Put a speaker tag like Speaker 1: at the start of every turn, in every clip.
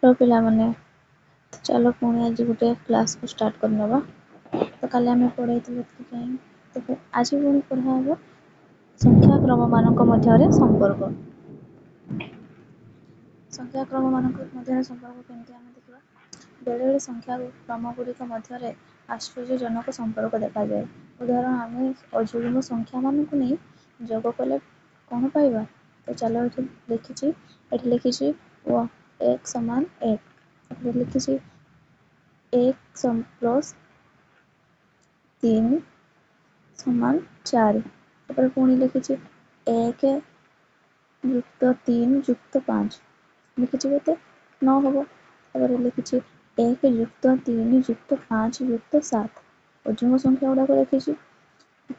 Speaker 1: Hello पिलाମାନେ तो चलो पुणी आज गोटे क्लास को स्टार्ट करनवा। तो काली आम पढ़ाई तो आज पुणी पढ़ा हम संख्याक्रम मानक मध्य संपर्क। संख्याक्रम मानक मध्य संपर्क केमती आम देखा बेले बेले संख्याक्रम गुड़िक मध्य आश्चर्यजनक संपर्क देखा जाए। उदाहरण आम अजुग्म संख्या मानक नहीं जोग कले कौन पाइबा। तो चलो ये लिखी एक समान एक लिखी एक प्लस 3 समान 4 पुणी लिखी एक युक्त 3 युक्त 5 लिखी के 9 हम। लिखी 1 युक्त 3 युक्त 5 युक्त 7 अजुग्म संख्या गुड़ाक लिखी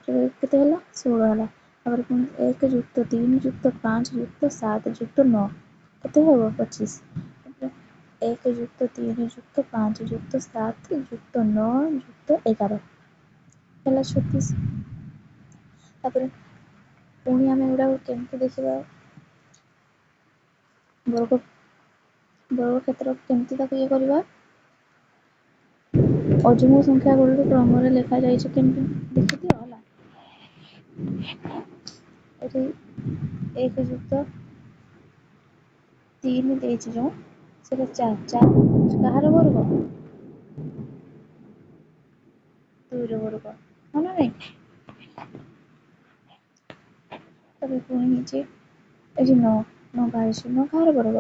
Speaker 1: के 16 है। पुणी 1 युक्त 3 युक्त 5 युक्त 7 युक्त 9 के 25। 1 युक्त 3 युक्त 5 युक्त 7 युक्त 9 युक्त 11 है 36। पुणी आम एगुड़ा केमती देखा वर्ग क्षेत्र केमती ये करवा अजुग्म संख्या गुड़िक क्रम लिखा जाए देखी दियो ये 1 युक्त 3 देती जो से 4 कହାର वर्ग 2 वर्ग हाँ ना नहीं। तब पुणी ये 9 बाहर 9 कହାର वर्ग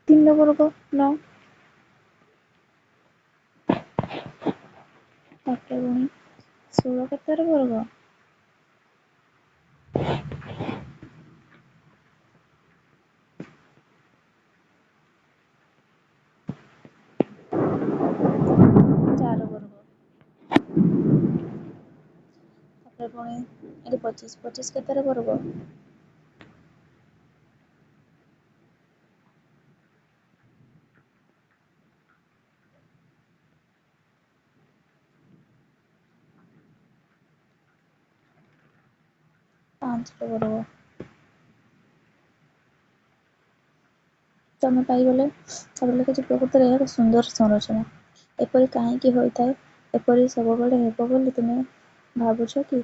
Speaker 1: 3 वर्ग 9। पुणी 16 के वर्ग 4 वर्ग। पुणी ये 25 के वर्ग 5 वर्ग। तो आम पाईगले लिखी प्रकृत में एक सुंदर संरचना एपरी कहीं होता है एपरी सब बड़े हेब बोली तुम भावुच कि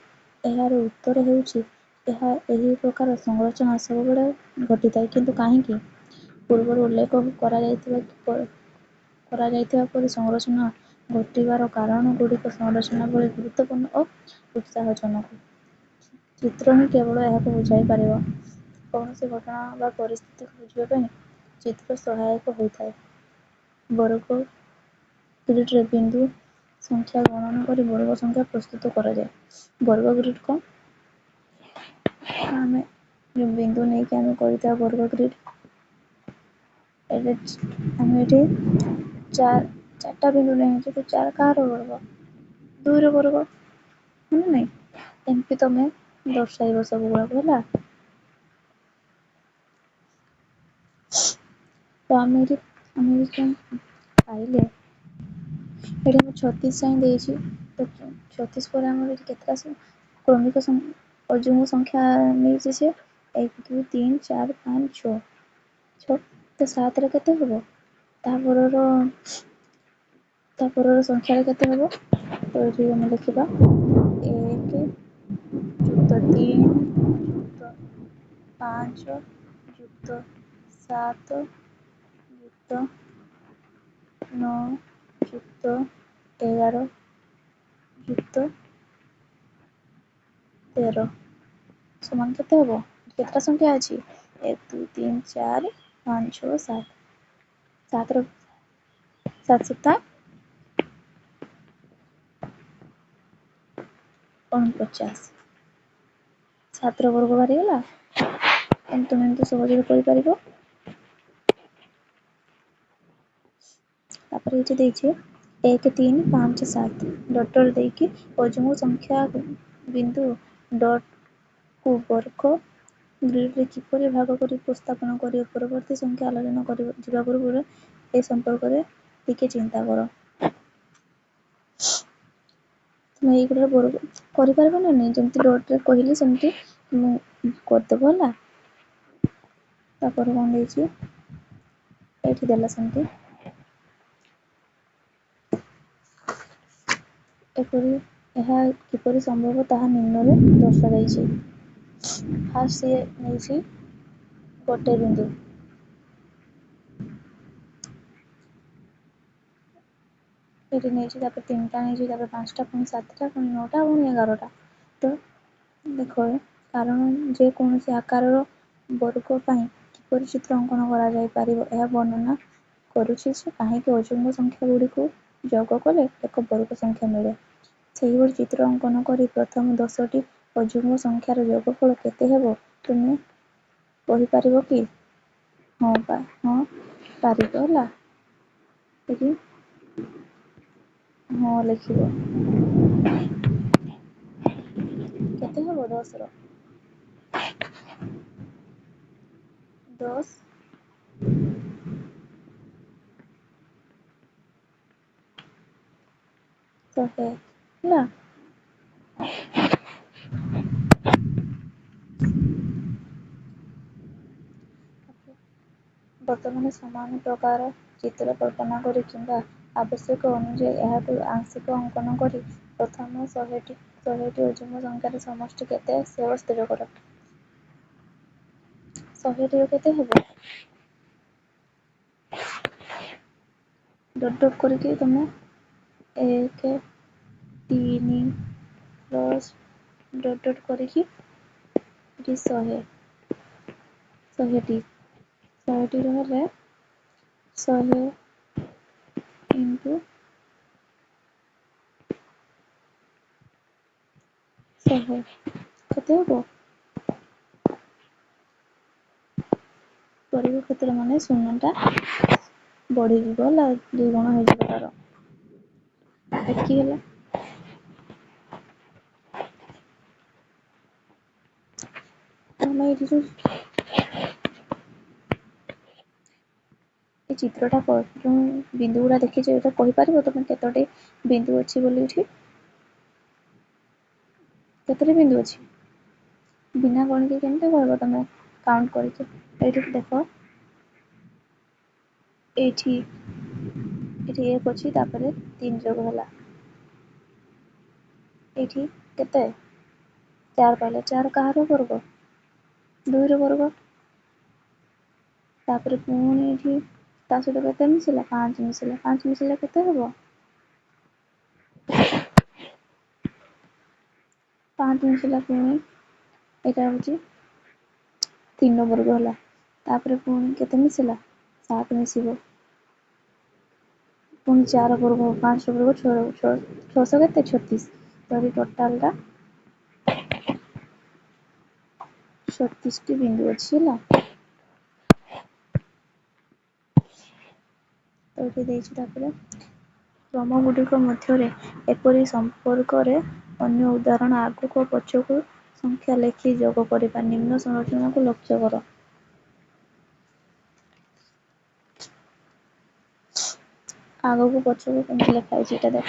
Speaker 1: यार उत्तर यही प्रकार संरचना सब बड़े घटी था किंतु कहीं पूर्व उल्लेख परी संरचना घटार कारण गुड़िक संरचना भली गुरुत्वपूर्ण और उत्साहजनक चित्र ही केवल यह बुझाई पार कौन सी घटना व परिस्थिति बुझापी चित्र सहायक होता है। वर्ग ग्रिड बिंदु संख्या गणना कर वर्ग संख्या प्रस्तुत करा जाए। वर्ग ग्रिड को आम बिंदु नहीं कि आम कर वर्ग ग्रिड आम ये 4टा बिंदु नहीं तो 4 कହାର वर्ग 2 वर्ग है ना नहीं एमपी तुम दर्शाइब सब गुड़ाक है। तो आम ये पाइले ये 36 जाए तो 36 पर आम केतटा क्रमिक अजुग्म संख्या मिलती से 1 2 3 4 5 6 तो 7 के हम तापर संख्या के हम। तो ये आम लिखा 1 युक्त 3 युक्त 5 युक्त 7 युक्त 9 युक्त 11 युक्त 13 समान के हम केतटा संख्या अच्छी 1 2 3 4 5 6 7 7 7 49 7 वर्ग बाहरीगला तुम एमती सहज कर। ये देखिए 1 3 5 7 डट देकी अजुग्म संख्या बिंदु डट को वर्ग ग्रिड रे किपरि भाग कर उपस्थापन कर परवर्ती संख्या आलोचना करने पूर्व ए संपर्क में टिके चिंता कर। तुम ये वर्ग कर ना नहीं जमी डट रे कहली सेमती ମୁଁ କରିଦେବ ହେଲା। ତାପରେ କ'ଣ ଦେଇଛି ଏଇଠି ଦେଲା ସେମିତି ଏପରି ଏହା କିପରି ସମ୍ଭବ ତାହା ନିମ୍ନରେ ଦର୍ଶାଯାଇଛି। ଫାର୍ଷ୍ଟ ସିଏ ନେଇଛି ଗୋଟେ ବିନ୍ଦୁ, ଏଠି ନେଇଛି, ତାପରେ 3ଟା ନେଇଛି, ତାପରେ 5ଟା, ପୁଣି 7ଟା, ପୁଣି 9ଟା, ପୁଣି 11ଟା। ତ ଦେଖ, କାରଣ ଯେକୌଣସି ଆକାରର ବର୍ଗ ପାଇଁ କିପରି ଚିତ୍ର ଅଙ୍କନ କରାଯାଇପାରିବ ଏହା ବର୍ଣ୍ଣନା କରୁଛି ଯେ କାହିଁକି ଅଯୁଗ୍ମ ସଂଖ୍ୟା ଗୁଡ଼ିକୁ ଯୋଗ କଲେ ଏକ ବର୍ଗ ସଂଖ୍ୟା ମିଳେ। ସେହିଭଳି ଚିତ୍ର ଅଙ୍କନ କରି ପ୍ରଥମ 10ଟି ଅଯୁଗ୍ମ ସଂଖ୍ୟାର ଯୋଗଫଳ କେତେ ହେବ ତୁମେ କହିପାରିବ କି? ହଁ ପାରିବ ହେଲା। ଏଠି ହଁ ଲେଖିବ। କେତେ ହେବ 10ର 10 100 ହେଲା। ବର୍ତ୍ତମାନ ସମାନ ପ୍ରକାର ଚିତ୍ର କଳ୍ପନା କରି କିମ୍ବା ଆବଶ୍ୟକ ଅନୁଯାୟୀ ଏହାକୁ ଆଂଶିକ ଅଙ୍କନ କରି ପ୍ରଥମ 100ଟି ଅଯୁଗ୍ମ ସଂଖ୍ୟାର ସମଷ୍ଟି କେତେ ସେ ସ୍ଥିର କର। 100ଟିର କେତେ ହେବ? ଡଟ୍ ଡଟ୍ କରିକି ତମେ 1 3 ଡଟ୍ ଡଟ୍ କରିକି ଏଠି 100ଟି ହେଲେ 100 ଇଣ୍ଟୁ 100 କେତେ ହେବ? ପରିବ କ୍ଷେତ୍ର ମାନେ ଶୂନ୍ୟଟା ବଢିଯିବ ହେଲା, 2 ଗୁଣ ହେଇଯିବ ତାର। ଏତିକି ହେଲା। ଆମେ ଏଇଠି ଯୋଉ ଏ ଚିତ୍ରଟା ଯୋଉ ବିନ୍ଦୁ ଗୁଡା ଦେଖିଛ, ଏଇଟା କହିପାରିବ ତମେ କେତୋଟି ବିନ୍ଦୁ ଅଛି ବୋଲି? ଏଠି କେତୋଟି ବିନ୍ଦୁ ଅଛି? ବିନା ଗଣିକି କେମିତି କହିବ ତମେ କାଉଣ୍ଟ କରିକି? ଏଇଠି ଦେଖ, ଏଇଠି 1 ଅଛି, ତାପରେ 3 ଯୋଗ ହେଲା। ଏଇଠି କେତେ? 4 ପାଇଲେ, 4 କାହାର ବର୍ଗ? 2ର ବର୍ଗ। ତାପରେ ପୁଣି ଏଠି ତା ସହିତ କେତେ ମିଶିଲା? 5 ମିଶିଲା। 5 ମିଶିଲେ କେତେ ହେବ? 5 ମିଶିଲା, ପୁଣି ଏଇଟା ହେଉଛି 3ର ବର୍ଗ ହେଲା। ତାପରେ ପୁଣି କେତେ ମିଶିଲା? 7 ମିଶିବ। ପୁଣି 4 ବର୍ଗ, 5ର ବର୍ଗ 6 କେତେ? 36। ତ ଟୋଟାଲଟା 36ଟି ବିନ୍ଦୁ ଅଛି ହେଲା। ତ ଏଠି ଦେଇଛି, ତାପରେ କ୍ରମଗୁଡ଼ିକ ମଧ୍ୟରେ ଏପରି ସମ୍ପର୍କରେ ଅନ୍ୟ ଉଦାହରଣ ଆଗକୁ ଓ ପଛକୁ ସଂଖ୍ୟା ଲେଖି ଯୋଗ କରିବା। ନିମ୍ନ ସଂରଚନାକୁ ଲକ୍ଷ୍ୟ କର। ଆଗକୁ ପଛକୁ କେମିତି ଲେଖା ହେଇଛି ଏଇଟା ଦେଖ।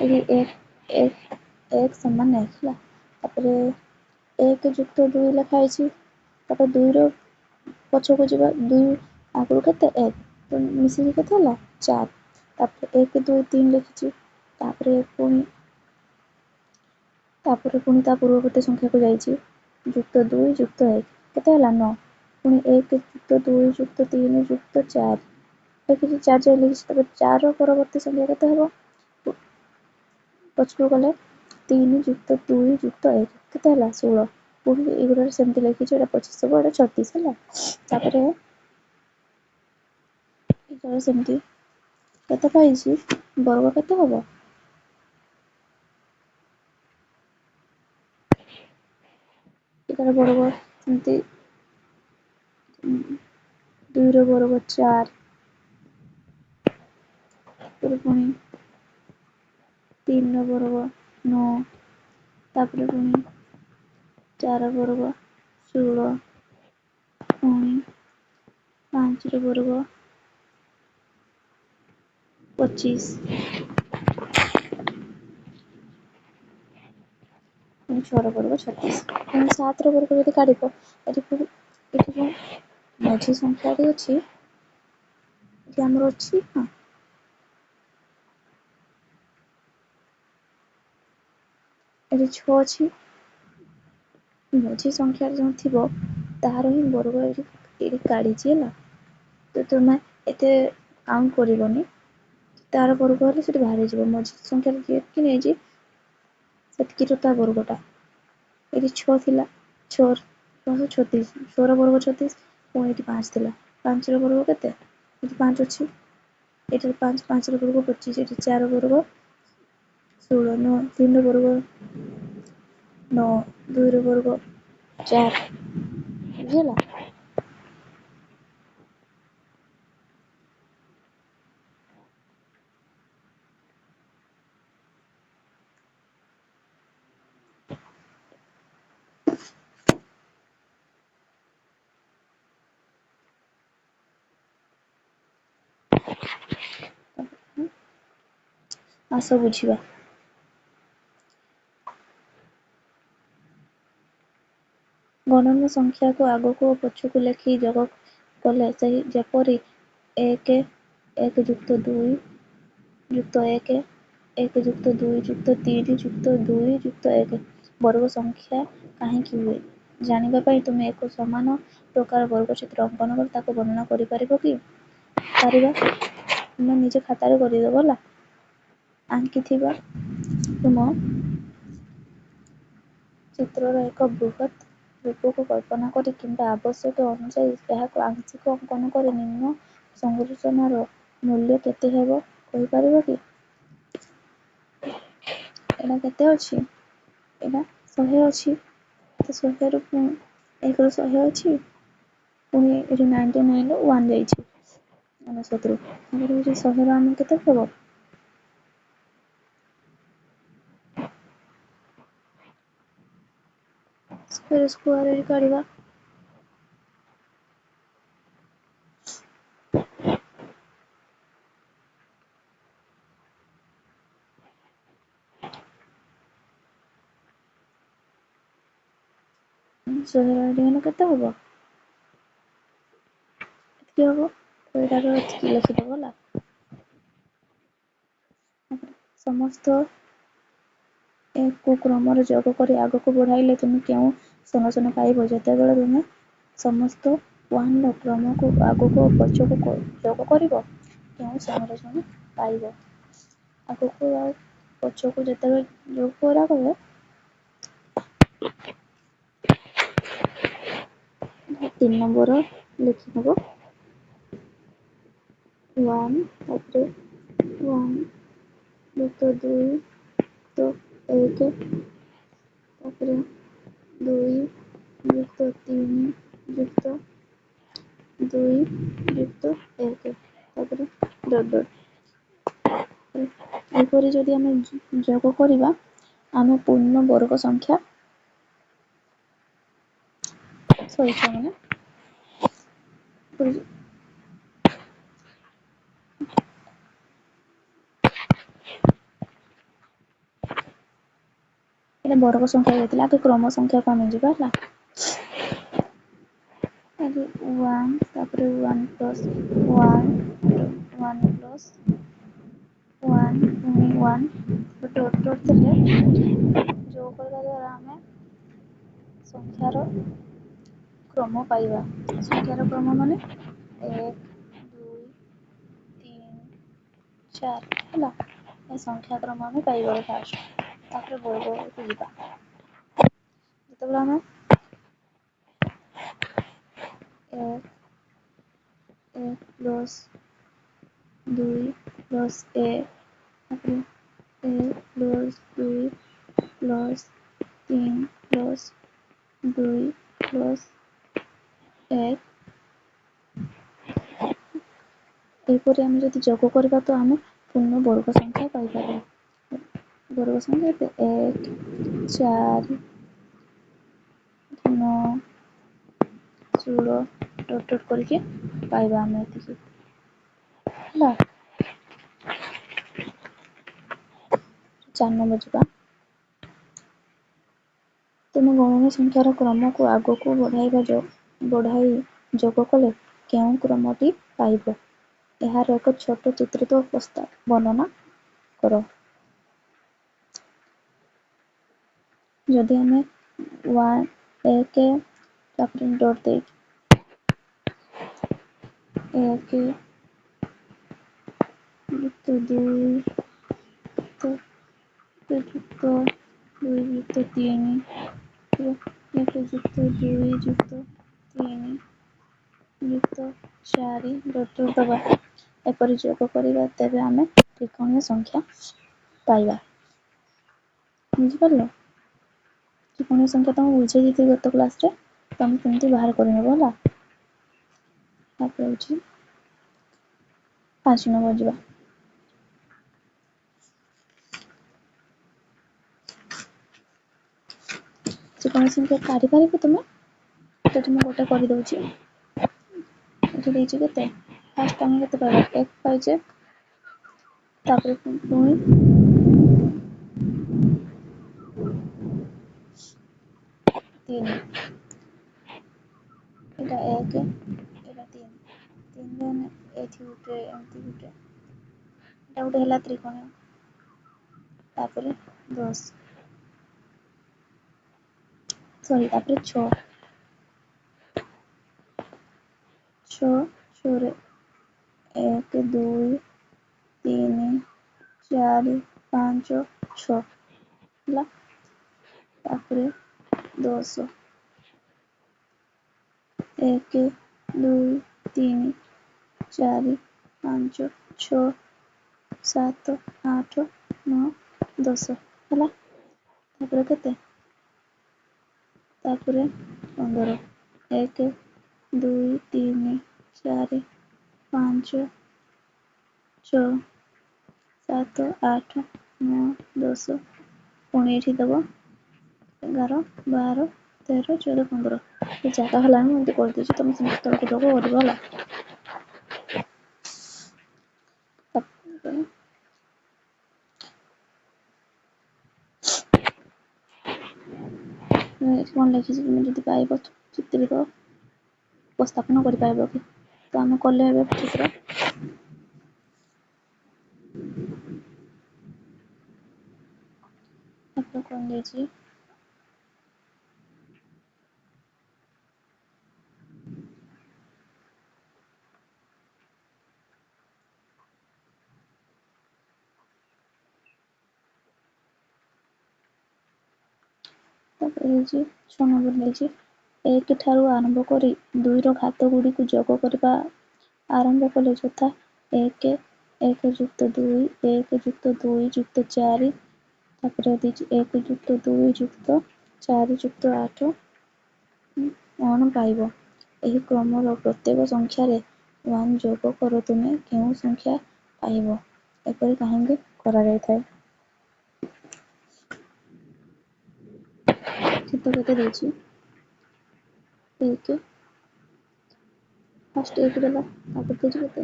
Speaker 1: ଏଠି 1 ସମାନ 1 ହେଲା। ତାପରେ 1 ଯୁକ୍ତ 2 ଲେଖା ହେଇଛି। ତାପରେ 2ର ପଛକୁ ଯିବା, 2 ଆଗରୁ କେତେ? 1, ତ ମିଶିକି କେତେ ହେଲା? 4। ତାପରେ 1 2 3 ଲେଖିଛି। ତାପରେ ପୁଣି ତା ପୂର୍ବବର୍ତ୍ତୀ ସଂଖ୍ୟାକୁ ଯାଇଛି, ଯୁକ୍ତ 2 ଯୁକ୍ତ 1 କେତେ ହେଲା? 9। ପୁଣି 1 ଯୁକ୍ତ 2 ଯୁକ୍ତ 3 ଯୁକ୍ତ 4 ଲେଖିଛି, 4 ଲେଖିଛି। ତାପରେ 4ର ପରବର୍ତ୍ତୀ ସଂଖ୍ୟା କେତେ ହେବ? ପଛକୁ ଗଲେ 3 ଯୁକ୍ତ 2 ଯୁକ୍ତ 1 କେତେ ହେଲା? 16। ପୁଣି ଏଇଗୁଡ଼ା ସେମିତି ଲେଖିଛି, ଏଇଟା 25 ହେବ, ଏଇଟା 36 ହେଲା। ତାପରେ ଏଇଟା ସେମିତି କେତେ ପାଇଛି? ବର୍ଗ କେତେ ହେବ? ଏଟାର ବର୍ଗ ସେମିତି 2ର ବର୍ଗ 4, ତାପରେ ପୁଣି 3ର ବର୍ଗ 9, ତାପରେ ପୁଣି 4ର ବର୍ଗ 16, ପୁଣି 5ର ବର୍ଗ 25, ପୁଣି 6ର ବର୍ଗ 36, ପୁଣି 7ର ବର୍ଗ ଯଦି କାଢ଼ିବ ଏଠି ପୁଣି ମଝି ସଂଖ୍ୟାଟି ଅଛି, ଏଠି ଆମର ଅଛି ହଁ ଏଠି 6 ଅଛି, ମଝି ସଂଖ୍ୟାରେ ଯେଉଁ ଥିବ ତାହାର ହିଁ ବର୍ଗ ଏଠି କାଢ଼ିଛି ହେଲା। ତ ତୁମେ ଏତେ କାଉଣ୍ଟ କରିବନି, ତାର ବର୍ଗ ହେଲେ ସେଠି ବାହାରିଯିବ, ମଝି ସଂଖ୍ୟାରେ ଯେତିକି ନେଇଛି ସେତିକିର ତା ବର୍ଗଟା। ଏଠି 6 ଥିଲା, 6 6ର ବର୍ଗ 36, ପୁଣି ଏଠି 5 ଥିଲା, 5ର ବର୍ଗ କେତେ? ଏଠି 5 ଅଛି, ଏଠି 5, 5ର ବର୍ଗ 25, ଏଠି 4ର ବର୍ଗ 16, 3ର ବର୍ଗ 9, 2ର ବର୍ଗ 4, ବୁଝିହେଲା? ଆସ ବୁଝିବା। ଗଣନ ସଂଖ୍ୟାକୁ ଆଗକୁ ଓ ପଛକୁ ଲେଖି ଯୋଗ କଲେ ଯେପରି 1 1 ଯୁକ୍ତ 2 ଯୁକ୍ତ 1 1 ଯୁକ୍ତ 2 ଯୁକ୍ତ 3 ଯୁକ୍ତ 2 ଯୁକ୍ତ 1 ବର୍ଗ ସଂଖ୍ୟା କାହିଁକି ହୁଏ? ଜାଣିବା ପାଇଁ ତୁମେ ଏକ ସମାନ ପ୍ରକାର ବର୍ଗଚିତ୍ର ଅଙ୍କନ କରି ତାକୁ ବର୍ଣ୍ଣନା କରିପାରିବ କି? ପାରିବା। ତୁମେ ନିଜ ଖାତାରେ କରିଦେବ ହେଲା। ଆଙ୍କିଥିବା ତୁମ ଚିତ୍ରର ଏକ ବୃହତ୍ ରୂପକୁ କଳ୍ପନା କରି କିମ୍ବା ଆବଶ୍ୟକ ଅନୁଯାୟୀ ଏହାକୁ ଆଂଶିକ ଅଙ୍କନ କରି ନିମ୍ନ ସଂରଚନାର ମୂଲ୍ୟ କେତେ ହେବ କହିପାରିବ କି? ଏଇଟା କେତେ ଅଛି? ଏଇଟା 100 ଅଛି, ତ 100ରୁ ପୁଣି 1ରୁ 100 ଅଛି, ପୁଣି ଏଠି 99ରୁ 1 ଯାଇଛି, 99ରୁ ତାପରେ ଏଠି 100ର ଆମର କେତେ ହେବ? ସ୍କୋୟାର କାଢ଼ିବା। ଶହେର ଏଠି କେତେ ହେବ? ଏତିକି ହେବ, ତ ଏଇଟାକୁ ଏତିକି ଲେଖିଦେବ ହେଲା। ସମସ୍ତ କୁ କ୍ରମରେ ଯୋଗ କରି ଆଗକୁ ବଢ଼ାଇଲେ ତୁମେ କେଉଁ ସଂରଚନା ପାଇବ? ଯେତେବେଳେ ତୁମେ ସମସ୍ତ 1ର କ୍ରମକୁ ଆଗକୁ ଓ ପଛକୁ ଯୋଗ କରିବ, କେଉଁ ସଂରଚନା ପାଇବ? ଆଗକୁ ଆଉ ପଛକୁ ଯେତେବେଳେ ଯୋଗ କରାଗଲେ 3 ନମ୍ବର ଲେଖିଦେବ 1 ତାପରେ 1 ଯୁକ୍ତ 2 ଯୁକ୍ତ 1 ତାପରେ 2 ଯୁକ୍ତ 3 ଯୁକ୍ତ 2 ଯୁକ୍ତ 1 ତାପରେ ଡଟ୍ ଡଟ୍। ଏପରି ଯଦି ଆମେ ଯୋଗ କରିବା, ଆମେ ପୂର୍ଣ୍ଣ ବର୍ଗ ସଂଖ୍ୟା ଏଇଟା ବର୍ଗ ସଂଖ୍ୟା ହେଇଥିଲା, ଆଗ କ୍ରମ ସଂଖ୍ୟାକୁ ଆମେ ଯିବା ହେଲା। ଏଠି 1 ତାପରେ 1 ପ୍ଲସ୍ 1 ପ୍ଲସ୍ 1 ପୁଣି 1 ଡଟ୍ ଡଟ୍ ଦେଲେ ଯୋଗ କରିବା ଦ୍ୱାରା ଆମେ ସଂଖ୍ୟାର କ୍ରମ ପାଇବା। ସଂଖ୍ୟାର କ୍ରମ ମାନେ 1 2 3 4 ହେଲା। ଏ ସଂଖ୍ୟା କ୍ରମ ଆମେ ପାଇବା ଫାଷ୍ଟ, ତାପରେ ବର୍ଗକୁ ଯିବା। ଯେତେବେଳେ ଆମେ 1 plus 2 plus 1 plus 2 plus 3 plus 2 plus 1 ଏହିପରି ଆମେ ଯଦି ଯୋଗ କରିବା ତ ଆମେ ପୂର୍ଣ୍ଣ ବର୍ଗ ସଂଖ୍ୟା ପାଇପାରିବା। ବର୍ଗ ସଂଖ୍ୟା କେତେ? 1 4 9 16 ଡଟ୍ ଡଟ୍ କରିକି ପାଇବା ଆମେ ଏତିକି ହେଲା। 4 ନମ୍ବର ଯିବା। ତୁମେ ଗଣନୀୟ ସଂଖ୍ୟାର କ୍ରମକୁ ଆଗକୁ ବଢ଼ାଇ ଯୋଗ କଲେ କେଉଁ କ୍ରମଟି ପାଇବ? ଏହାର ଏକ ଛୋଟ ଚିତ୍ରିତ ବର୍ଣ୍ଣନା କର। ଯଦି ଆମେ 1 ତାପରେ ଡଟ୍ ଦେଇକି 1 ଯୁକ୍ତ 2 ଯୁକ୍ତ 2 ଯୁକ୍ତ 3 1 ଯୁକ୍ତ 2 ଯୁକ୍ତ 3 ଯୁକ୍ତ 4 ଡଟ୍ ଦେବା, ଏପରି ଯୋଗ କରିବା, ତେବେ ଆମେ ତ୍ରିକୋଣୀୟ ସଂଖ୍ୟା ପାଇବା। ବୁଝିପାରିଲ? ତ୍ରିକୋଣୀୟ ସଂଖ୍ୟା ତମକୁ ବୁଝେଇ ଦେଇଥିଲି ଗତ କ୍ଲାସରେ, ତମେ କେମିତି ବାହାର କରିନେବ ହେଲା। ତାପରେ ହେଉଛି 5 ନମ୍ବର ଯିବା। ତ୍ରିକୋଣୀୟ ସଂଖ୍ୟା କାଢ଼ିପାରିବ ତୁମେ? ସେଠି ମୁଁ ଗୋଟେ କରିଦେଉଛି। ଏଠି ଦେଇଛି କେତେ? ଫାଷ୍ଟ ଆମେ କେତେ ପାଇବା? 1 ପାଇଛେ, ତାପରେ ପୁଣି 3, ଏଇଟା 1, ଏଇଟା 3 ମାନେ ଏଠି ଗୋଟେ ଏମିତି ଗୋଟେ, ଏଇଟା ଗୋଟେ ହେଲା ତ୍ରିକୋଣୀୟ। ତାପରେ 10 ତାପରେ 6 6ରେ 1 2 3 4 5 6 ହେଲା। ତାପରେ 10 1 2 3 4 5 6 7 8 9 10 ହେଲା। ତାପରେ କେତେ? ତାପରେ 15 1 2 3 4 5 6 7 8 9 10, ପୁଣି ଏଠି ଦେବ 11 12 13 14 15। ଏ ଜାଗା ହେଲାନି, ମୁଁ ଏମିତି କରିଦେଇଛି, ତମେ ସେମିତି ତଳକୁ ଦେବ କରିବ ହେଲା। ଏଠି କ'ଣ ଲେଖିଛି ତୁମେ ଯଦି ପାଇବ ଚିତ୍ରିତ ଉପସ୍ଥାପନ କରିପାରିବ କି? ତ ଆମେ କଲେ ଏବେ ଚିତ୍ର। ତାପରେ କ'ଣ ଦେଇଛି? ତାପରେ ହେଇଛି 6 ନମ୍ବର ଦେଇଛି 1 ଠାରୁ ଆରମ୍ଭ କରି 2ର ଘାତ ଗୁଡ଼ିକୁ ଯୋଗ କରିବା ଆରମ୍ଭ କଲେ ଯଥା 1 1 ଯୁକ୍ତ 2 1 ଯୁକ୍ତ 2 ଯୁକ୍ତ 4, ତାପରେ ଦେଇଛି 1 ଯୁକ୍ତ 2 ଯୁକ୍ତ 4 ଯୁକ୍ତ 8 କ'ଣ ପାଇବ? ଏହି କ୍ରମର ପ୍ରତ୍ୟେକ ସଂଖ୍ୟାରେ 1 ଯୋଗ କର, ତୁମେ କେଉଁ ସଂଖ୍ୟା ପାଇବ? ଏପରି କାହିଁକି କରାଯାଇଥାଏ? ଚିତ୍ର କେତେ ଦେଇଛି? 1 ଫାଷ୍ଟ 1 ଦେଲା, ତାପରେ ଦେଇଛି କେତେ?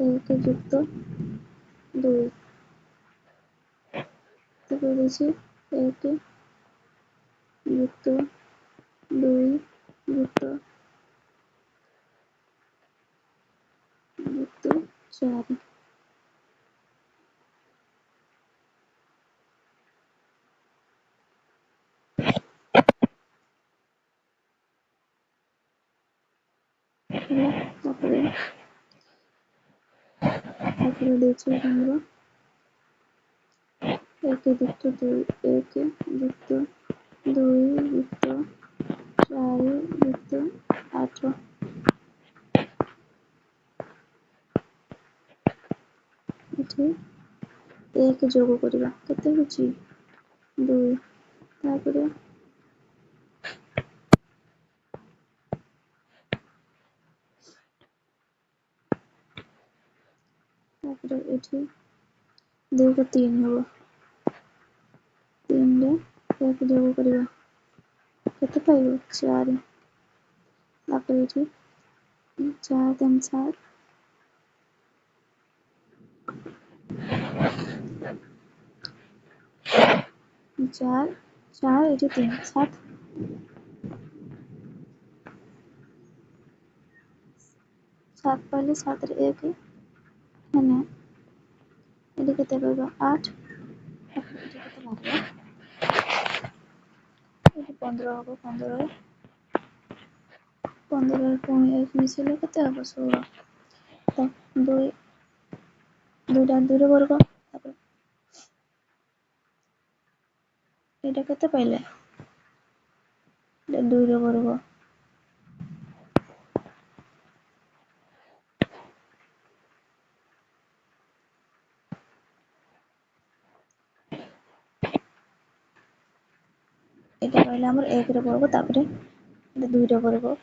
Speaker 1: 1 ଯୁକ୍ତ 2, ତାପରେ ଦେଇଛି 1 ଯୁକ୍ତ 2 ଯୁକ୍ତ 4। ତାପରେ ଦେଇଛି ଆମର 1 ଯୁକ୍ତ 2 1 ଯୁକ୍ତ 2 ଯୁକ୍ତ 4 ଯୁକ୍ତ 8। ଏଠି 1 ଯୋଗ କରିବା, କେତେ ହେଉଛି? 2। ତାପରେ ଏଠି 2 କୁ 3 ହେବ, 3ରେ 1 ଯୋଗ କରିବା, କେତେ ପାଇବ? 4। ତାପରେ ଏଠି 4 3 4, 4 4 ଏଠି 3 7 7 ପାଇଲେ 7 ରେ 1 ମାନେ ଏଠି କେତେ ରହିବ 8 ଏଠି କେତେ ବାହାରିବ ଏଠି 15 ହବ 15 ରେ ପୁଣି 1 ମିଶିଲେ କେତେ ହବ 16 ତ 2 2ଟା 2 ର ବର୍ଗ ତାପରେ ଏଇଟା କେତେ ପାଇଲେ 2 ର ବର୍ଗ এটা পাইଲେ ଆମର 1 ର ବର୍ଗ ତାପରେ 2 ର ବର୍ଗ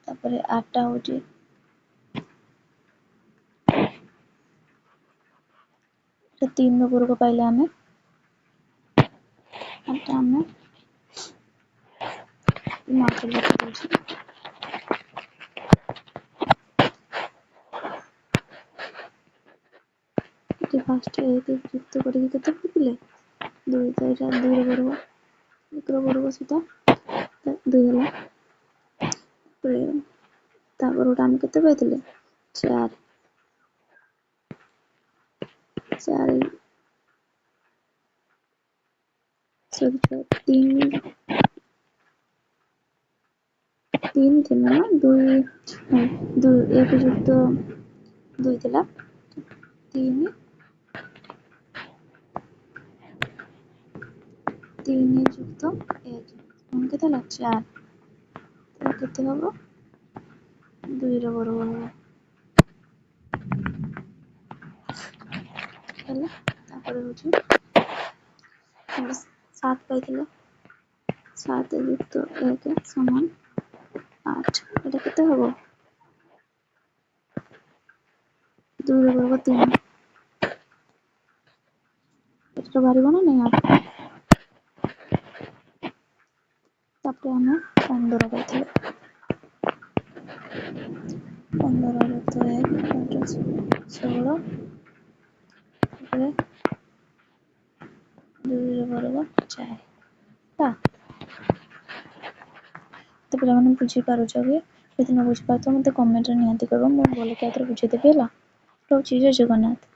Speaker 1: ତାପରେ 8 ଟା ହଉଛି 3 ର ବର୍ଗ ପାଇଲେ ଆମେ 8 ଆମେ ମାର୍କ ଲେଖିଦେଉଛି ଏଠି ଫାଷ୍ଟ 1 ଯୁକ୍ତ କରିକି କେତେ ପଡ଼ିଥିଲେ 2 ତ ଏଇଟା 2 ର ବର୍ଗ 1 ର ବର୍ଗ ସେଟା 2 ହେଲା ତାପରେ ଗୋଟେ ଆମେ କେତେ ପାଇଥିଲେ 4 4 ସରି 3 ଥିଲା ନା 2 1 ଯୁକ୍ତ 2 ଥିଲା 3 ଯୁକ୍ତ 1 କେତେ ହେଲା 4 ତ କେତେ ହବ 2 ର ବର୍ଗ ହବ ହେଲା ତାପରେ ହଉଛି 7 ପାଇଥିଲେ 7 ଯୁକ୍ତ 1 ସମାନ 8 এটা କେତେ ହବ 2 ର ବର୍ଗ 3 এটা ବାହାରିବ ନା ନାଇଁ ତାପରେ ଆମେ 15 ପାଇଥିଲେ 15 ଯୁକ୍ତ 1 16 ତାପରେ 2 ର ବର୍ଗ 4 ତା ତ ପିଲାମାନେ ବୁଝିପାରୁଛ କି ଯଦି ନ ବୁଝିପାରୁଥିବ ମୋତେ କମେଣ୍ଟରେ ନିହାତି କହିବ ମୁଁ ଭଲ କି ଆଉଥରେ ବୁଝେଇଦେବି ହେଲା ରହୁଛି ଜୟ ଜଗନ୍ନାଥ।